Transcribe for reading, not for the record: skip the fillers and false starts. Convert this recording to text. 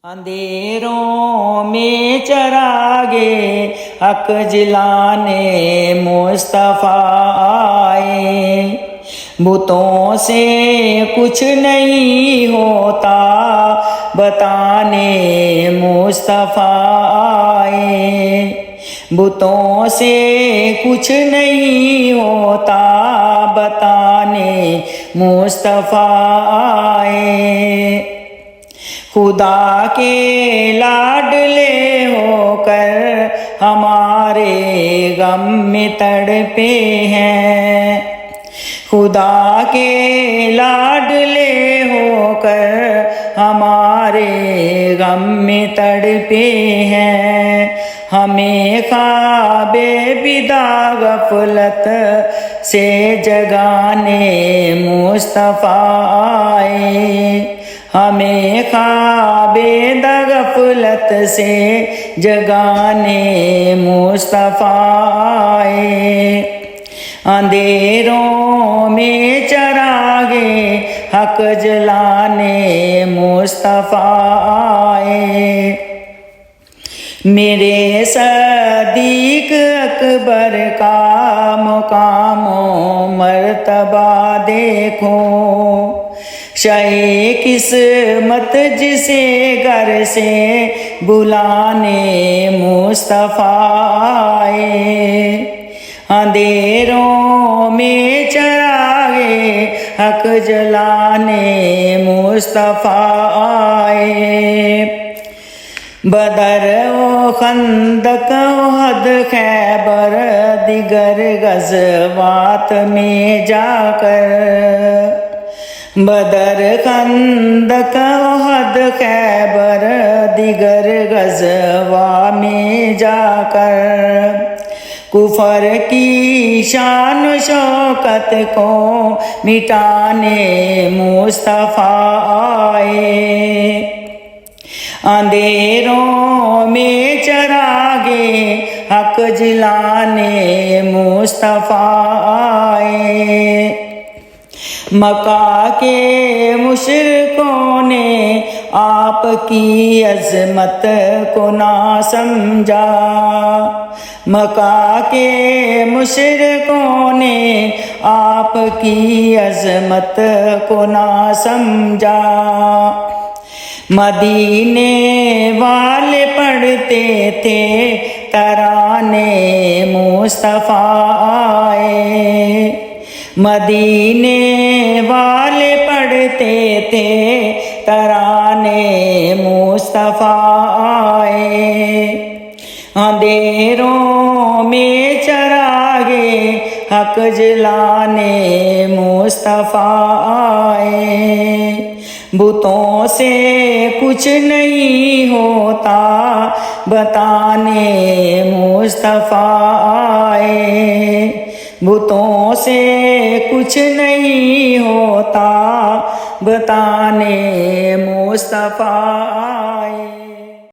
اندھیروں میں چراغے حق جلانے مصطفیٰ آئے، بتوں سے کچھ نہیں ہوتا بتانے مصطفیٰ آئے، بتوں سے کچھ نہیں ہوتا بتانے مصطفیٰ آئے، خدا کے لاڈلے ہو کر ہمارے غم میں تڑپے ہیں، خدا کے لاڈلے ہو کر ہمارے غم میں تڑپے ہیں، ہمیں خواب بیدار غفلت سے جگانے مصطفیٰ آئے، ہمیں خواب غفلت سے جگانے مصطفیٰ آئے، اندھیروں میں چراغے حق جلانے مصطفیٰ آئے، میرے صدیق اکبر کا مقام و مرتبہ دیکھو، شاہی قسمت جسے گھر سے بلانے مصطفیٰ آئے، اندھیروں میں چراغے حق جلانے مصطفیٰ آئے، بدر و خندق احد خیبر دیگر غزوات میں جا کر، بدر خندق احد خیبر دیگر غزوہ میں جا کر، کفر کی شان و شوکت کو مٹانے مصطفیٰ آئے، اندھیروں میں چراغے حق جلانے مصطفیٰ آئے، مکہ کے مشرکوں نے آپ کی عظمت کو نہ سمجھا، مکہ کے مشرکوں نے آپ کی عظمت کو نہ سمجھا، مدینے والے پڑھتے تھے ترانے مصطفیٰ آئے، مدینے والے پڑھتے تھے ترانے مصطفیٰ آئے، اندھیروں میں چراغے حق جلانے مصطفیٰ آئے، بتوں سے کچھ نہیں ہوتا بتانے مصطفیٰ آئے، بتوں سے کچھ نہیں ہوتا بتانے مصطفیٰ آئے۔